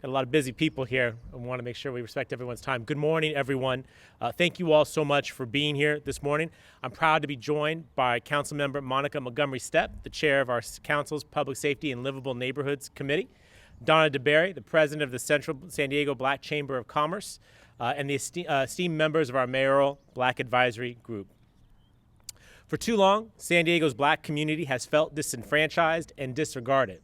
Got a lot of busy people here. I want to make sure we respect everyone's time. Good morning, everyone. Thank you all so much for being here this morning. I'm proud to be joined by Councilmember Monica Montgomery Stepp, the chair of our Council's Public Safety and Livable Neighborhoods Committee, Donna DeBerry, the president of the Central San Diego Black Chamber of Commerce, and the esteemed members of our mayoral Black Advisory Group. For too long, San Diego's Black community has felt disenfranchised and disregarded.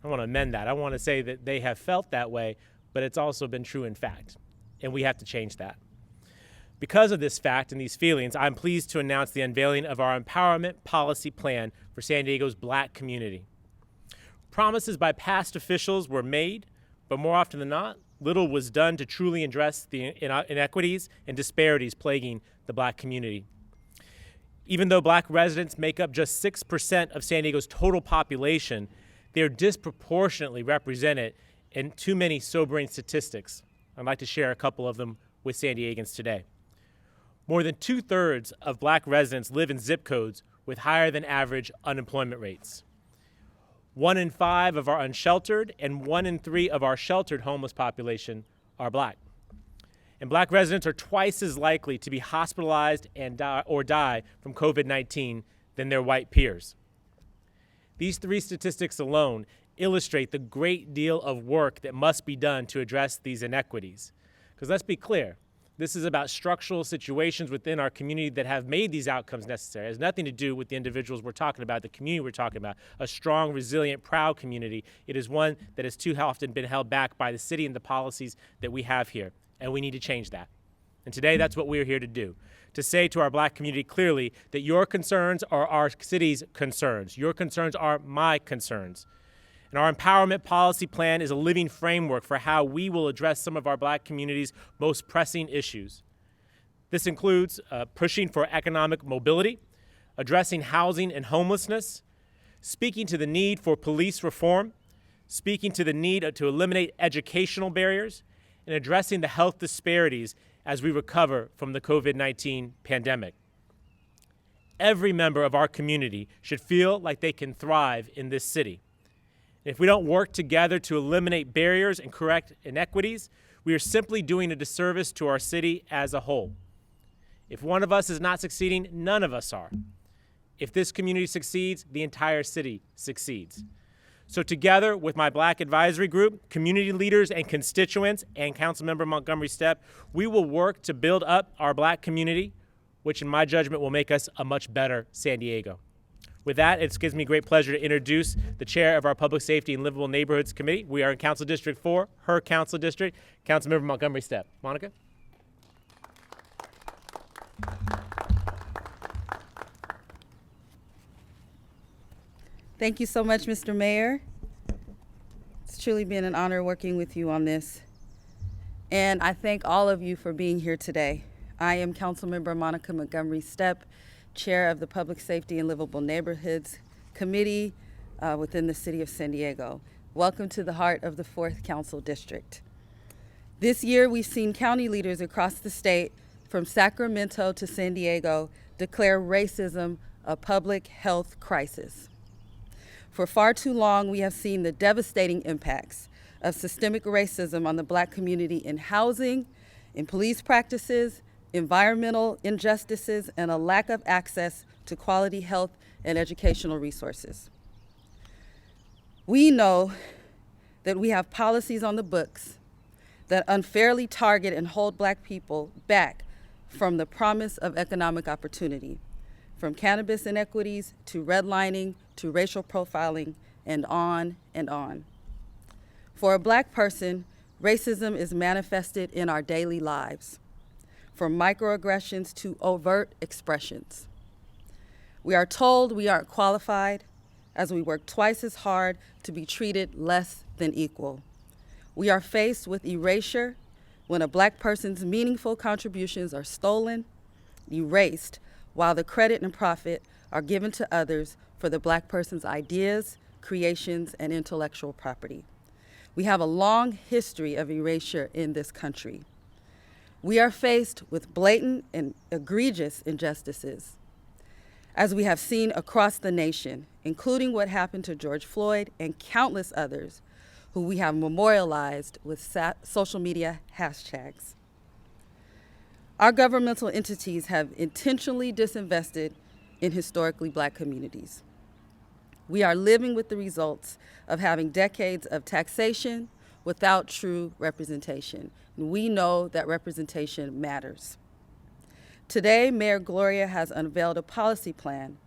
I want to amend that. I want to say that they have felt that way, but it's also been true in fact, and we have to change that. Because of this fact and these feelings, I'm pleased to announce the unveiling of our empowerment policy plan for San Diego's Black community. Promises by past officials were made, but more often than not, little was done to truly address the inequities and disparities plaguing the Black community. Even though Black residents make up just 6% of San Diego's total population, they are disproportionately represented in too many sobering statistics. I'd like to share a couple of them with San Diegans today. More than 2/3 of Black residents live in zip codes with higher than average unemployment rates. 1 in 5 of our unsheltered and 1 in 3 of our sheltered homeless population are Black. And Black residents are twice as likely to be hospitalized and die from COVID-19 than their white peers. These 3 statistics alone illustrate the great deal of work that must be done to address these inequities. Because let's be clear, this is about structural situations within our community that have made these outcomes necessary. It has nothing to do with the individuals we're talking about, the community we're talking about, a strong, resilient, proud community. It is one that has too often been held back by the city and the policies that we have here, and we need to change that. And today, that's what we're here to do. To say to our Black community clearly that your concerns are our city's concerns. Your concerns are my concerns. And our empowerment policy plan is a living framework for how we will address some of our Black community's most pressing issues. This includes pushing for economic mobility, addressing housing and homelessness, speaking to the need for police reform, speaking to the need to eliminate educational barriers, and addressing the health disparities as we recover from the COVID-19 pandemic. Every member of our community should feel like they can thrive in this city. If we don't work together to eliminate barriers and correct inequities, we are simply doing a disservice to our city as a whole. If one of us is not succeeding, none of us are. If this community succeeds, the entire city succeeds. So together with my Black Advisory Group, community leaders and constituents, and Councilmember Montgomery Stepp, we will work to build up our Black community, which in my judgment will make us a much better San Diego. With that, it gives me great pleasure to introduce the chair of our Public Safety and Livable Neighborhoods Committee. We are in Council District 4, her council district, Councilmember Montgomery Stepp. Monica? Thank you so much, Mr. Mayor. It's truly been an honor working with you on this. And I thank all of you for being here today. I am Councilmember Monica Montgomery Stepp, Chair of the Public Safety and Livable Neighborhoods Committee within the City of San Diego. Welcome to the heart of the 4th Council District. This year, we've seen county leaders across the state, from Sacramento to San Diego, declare racism a public health crisis. For far too long, we have seen the devastating impacts of systemic racism on the Black community in housing, in police practices, environmental injustices, and a lack of access to quality health and educational resources. We know that we have policies on the books that unfairly target and hold Black people back from the promise of economic opportunity, from cannabis inequities to redlining to racial profiling, and on and on. For a Black person, racism is manifested in our daily lives, from microaggressions to overt expressions. We are told we aren't qualified as we work twice as hard to be treated less than equal. We are faced with erasure when a Black person's meaningful contributions are stolen, erased, while the credit and profit are given to others for the Black person's ideas, creations, and intellectual property. We have a long history of erasure in this country. We are faced with blatant and egregious injustices, as we have seen across the nation, including what happened to George Floyd and countless others who we have memorialized with social media hashtags. Our governmental entities have intentionally disinvested in historically Black communities. We are living with the results of having decades of taxation without true representation. We know that representation matters. Today, Mayor Gloria has unveiled a policy plan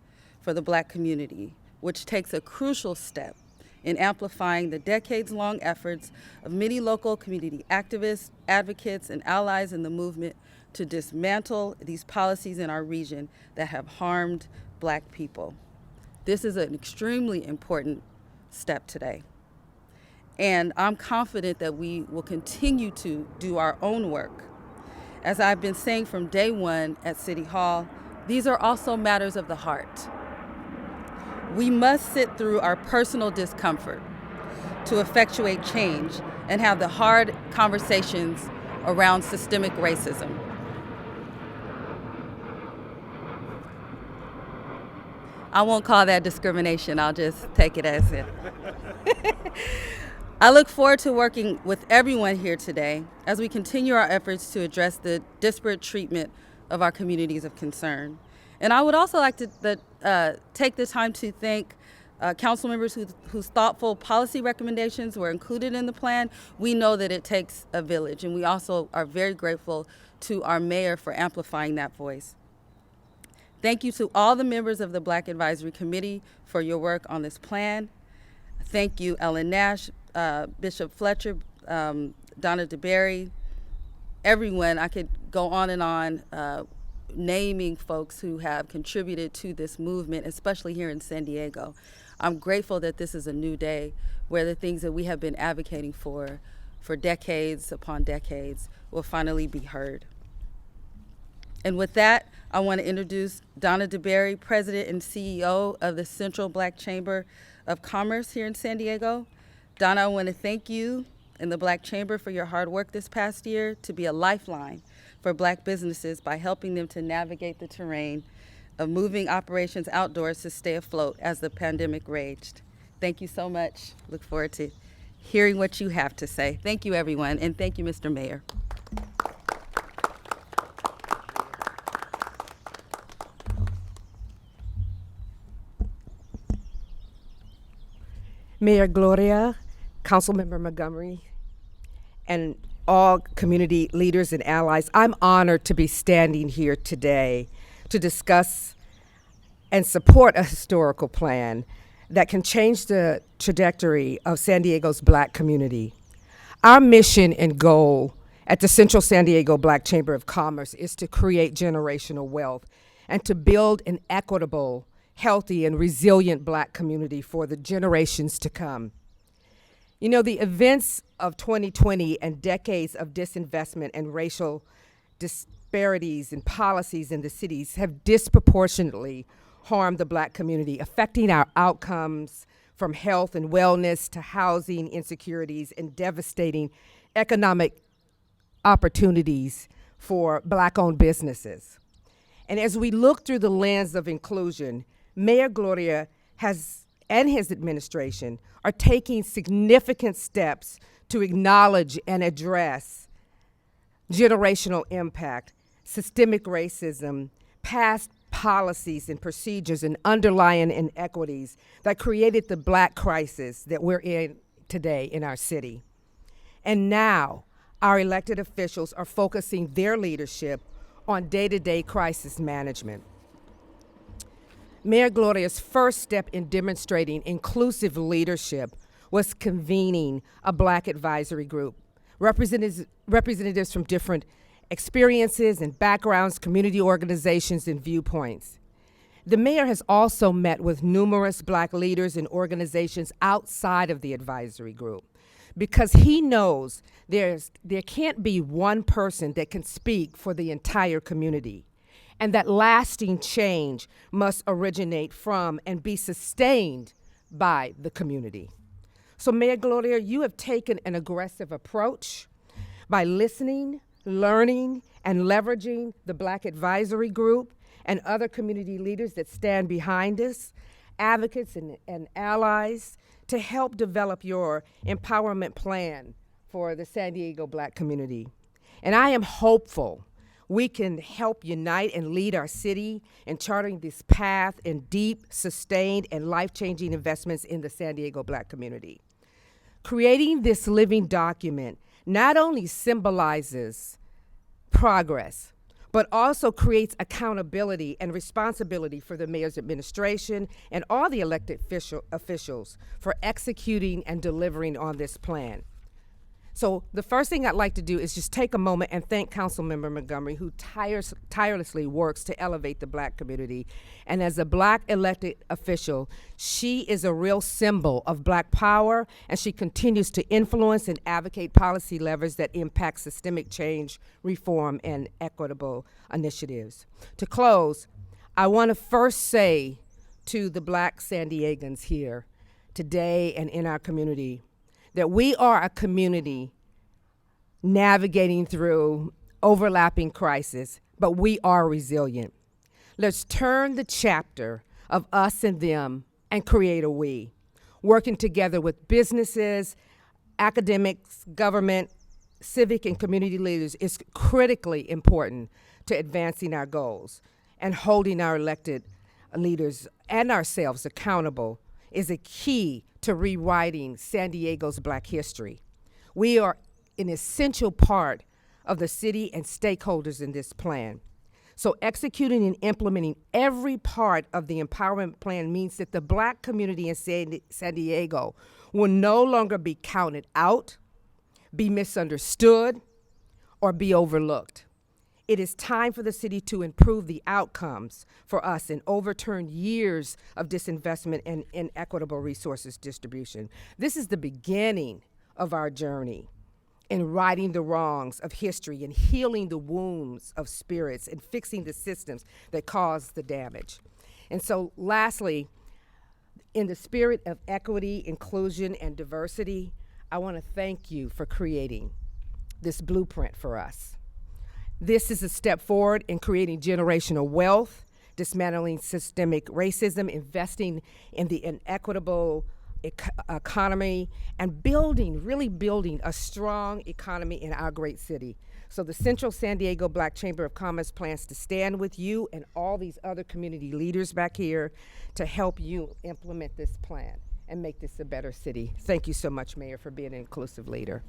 for the Black community, which takes a crucial step in amplifying the decades-long efforts of many local community activists, advocates, and allies in the movement to dismantle these policies in our region that have harmed Black people. This is an extremely important step today. And I'm confident that we will continue to do our own work. As I've been saying from day one at City Hall, these are also matters of the heart. We must sit through our personal discomfort to effectuate change and have the hard conversations around systemic racism. I won't call that discrimination, I'll just take it as it. I look forward to working with everyone here today as we continue our efforts to address the disparate treatment of our communities of concern. And I would also like to take the time to thank council members whose thoughtful policy recommendations were included in the plan. We know that it takes a village, and we also are very grateful to our mayor for amplifying that voice. Thank you to all the members of the Black Advisory Committee for your work on this plan. Thank you, Ellen Nash, Bishop Fletcher, Donna DeBerry, everyone. I could go on and on naming folks who have contributed to this movement, especially here in San Diego. I'm grateful that this is a new day where the things that we have been advocating for decades upon decades will finally be heard. And with that, I want to introduce Donna DeBerry, President and CEO of the Central Black Chamber of Commerce here in San Diego. Donna, I want to thank you and the Black Chamber for your hard work this past year to be a lifeline for Black businesses by helping them to navigate the terrain of moving operations outdoors to stay afloat as the pandemic raged. Thank you so much. Look forward to hearing what you have to say. Thank you, everyone, and thank you, Mr. Mayor. Mayor Gloria, Councilmember Montgomery, and all community leaders and allies, I'm honored to be standing here today to discuss and support a historical plan that can change the trajectory of San Diego's Black community. Our mission and goal at the Central San Diego Black Chamber of Commerce is to create generational wealth and to build an equitable, healthy, and resilient Black community for the generations to come. You know, the events of 2020 and decades of disinvestment and racial disparities and policies in the cities have disproportionately harmed the Black community, affecting our outcomes from health and wellness to housing insecurities and devastating economic opportunities for Black-owned businesses. And as we look through the lens of inclusion, Mayor Gloria and his administration are taking significant steps to acknowledge and address generational impact, systemic racism, past policies and procedures, and underlying inequities that created the Black crisis that we're in today in our city. And now, our elected officials are focusing their leadership on day-to-day crisis management. Mayor Gloria's first step in demonstrating inclusive leadership was convening a Black advisory group, representatives from different experiences and backgrounds, community organizations, and viewpoints. The mayor has also met with numerous Black leaders and organizations outside of the advisory group because he knows there can't be one person that can speak for the entire community, and that lasting change must originate from and be sustained by the community. So Mayor Gloria, you have taken an aggressive approach by listening, learning, and leveraging the Black Advisory Group and other community leaders that stand behind us advocates and allies to help develop your empowerment plan for the San Diego Black community. And I am hopeful we can help unite and lead our city in charting this path in deep, sustained, and life-changing investments in the San Diego Black community. Creating this living document not only symbolizes progress, but also creates accountability and responsibility for the mayor's administration and all the elected officials for executing and delivering on this plan. So the first thing I'd like to do is just take a moment and thank Councilmember Montgomery, who tirelessly works to elevate the Black community. And as a Black elected official, she is a real symbol of Black power, and she continues to influence and advocate policy levers that impact systemic change, reform, and equitable initiatives. To close, I want to first say to the Black San Diegans here today and in our community that we are a community navigating through overlapping crises, but we are resilient. Let's turn the chapter of us and them and create a we, working together with businesses, academics, government, civic and community leaders is critically important to advancing our goals, and holding our elected leaders and ourselves accountable is a key to rewriting San Diego's Black history. We are an essential part of the city and stakeholders in this plan. So executing and implementing every part of the empowerment plan means that the Black community in San Diego will no longer be counted out, be misunderstood, or be overlooked. It is time for the city to improve the outcomes for us and overturn years of disinvestment and inequitable resources distribution. This is the beginning of our journey in righting the wrongs of history and healing the wounds of spirits and fixing the systems that cause the damage. And so lastly, in the spirit of equity, inclusion, and diversity, I want to thank you for creating this blueprint for us. This is a step forward in creating generational wealth, dismantling systemic racism, investing in the inequitable economy, and really building a strong economy in our great city. So the Central San Diego Black Chamber of Commerce plans to stand with you and all these other community leaders back here to help you implement this plan and make this a better city. Thank you so much, Mayor, for being an inclusive leader.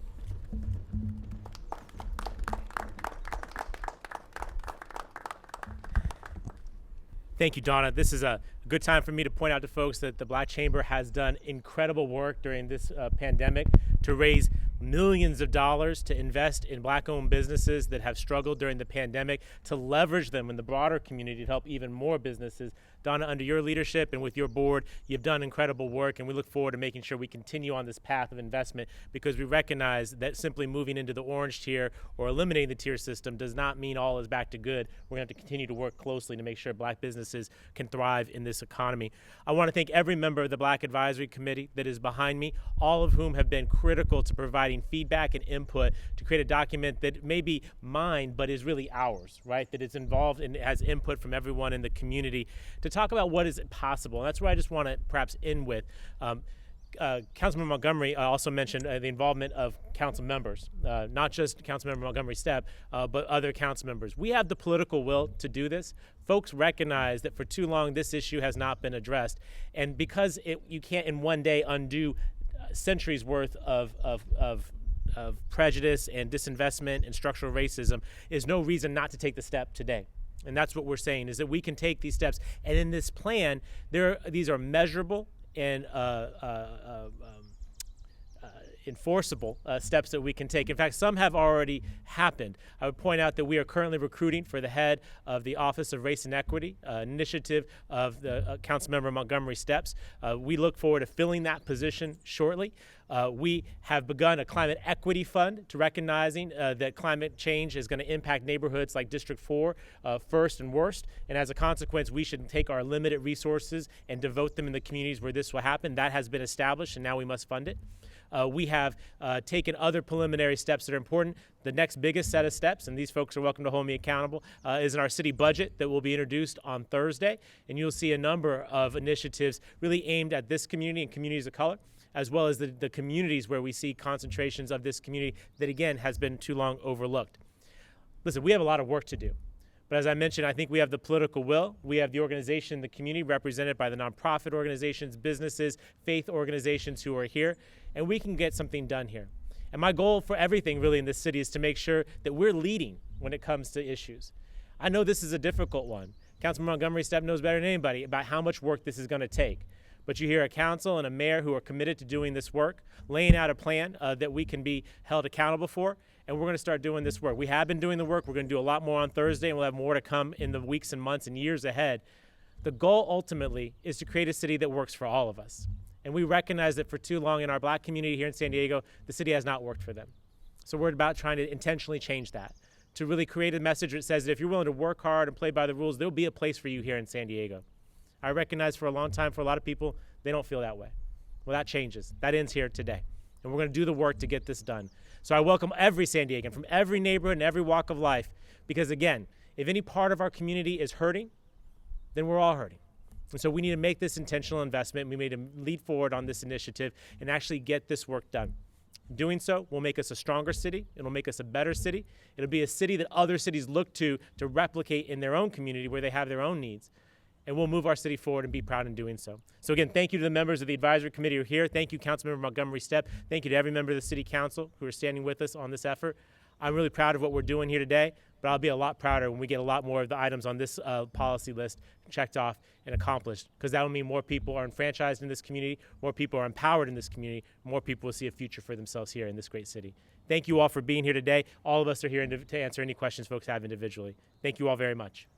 Thank you, Donna. This is a good time for me to point out to folks that the Black Chamber has done incredible work during this pandemic to raise millions of dollars to invest in Black-owned businesses that have struggled during the pandemic, to leverage them in the broader community to help even more businesses. Donna, under your leadership and with your board, you've done incredible work, and we look forward to making sure we continue on this path of investment, because we recognize that simply moving into the orange tier or eliminating the tier system does not mean all is back to good. We're going to have to continue to work closely to make sure Black businesses can thrive in this economy. I want to thank every member of the Black Advisory Committee that is behind me, all of whom have been critical to providing feedback and input to create a document that may be mine, but is really ours, right? That it's involved and has input from everyone in the community to talk about what is possible. And that's where I just want to perhaps end with. Councilmember Montgomery also mentioned the involvement of council members, not just Councilmember Montgomery Stepp, but other council members. We have the political will to do this. Folks recognize that for too long this issue has not been addressed, and because you can't in one day undo centuries worth of prejudice and disinvestment and structural racism, is no reason not to take the step today. And that's what we're saying, is that we can take these steps. And in this plan, these are measurable and enforceable steps that we can take. In fact, some have already happened. I would point out that we are currently recruiting for the head of the Office of Race and Equity, initiative of the Councilmember Montgomery Stepp. We look forward to filling that position shortly. We have begun a climate equity fund to recognizing that climate change is going to impact neighborhoods like District 4 first and worst. And as a consequence, we should take our limited resources and devote them in the communities where this will happen. That has been established, and now we must fund it. We have taken other preliminary steps that are important. The next biggest set of steps, and these folks are welcome to hold me accountable, is in our city budget that will be introduced on Thursday. And you'll see a number of initiatives really aimed at this community and communities of color, as well as the communities where we see concentrations of this community that, again, has been too long overlooked. Listen, we have a lot of work to do. But as I mentioned, I think we have the political will. We have the organization, the community represented by the nonprofit organizations, businesses, faith organizations who are here, and we can get something done here. And my goal for everything really in this city is to make sure that we're leading when it comes to issues. I know this is a difficult one. Councilman Montgomery Stepp knows better than anybody about how much work this is going to take. But you hear a council and a mayor who are committed to doing this work, laying out a plan that we can be held accountable for, and we're going to start doing this work. We have been doing the work. We're going to do a lot more on Thursday, and we'll have more to come in the weeks and months and years ahead. The goal ultimately is to create a city that works for all of us. And we recognize that for too long in our black community here in San Diego, the city has not worked for them. So we're about trying to intentionally change that, to really create a message that says that if you're willing to work hard and play by the rules, there'll be a place for you here in San Diego. I recognize for a long time, for a lot of people, they don't feel that way. Well, that changes. That ends here today. And we're going to do the work to get this done. So I welcome every San Diegan from every neighborhood and every walk of life, because again, if any part of our community is hurting, then we're all hurting. And so we need to make this intentional investment. We need to lead forward on this initiative and actually get this work done. Doing so will make us a stronger city. It'll make us a better city. It'll be a city that other cities look to replicate in their own community where they have their own needs. And we'll move our city forward and be proud in doing so. So again, thank you to the members of the advisory committee who are here. Thank you, Councilmember Montgomery Stepp. Thank you to every member of the city council who are standing with us on this effort. I'm really proud of what we're doing here today, but I'll be a lot prouder when we get a lot more of the items on this policy list checked off and accomplished, because that will mean more people are enfranchised in this community, more people are empowered in this community, more people will see a future for themselves here in this great city. Thank you all for being here today. All of us are here to answer any questions folks have individually. Thank you all very much.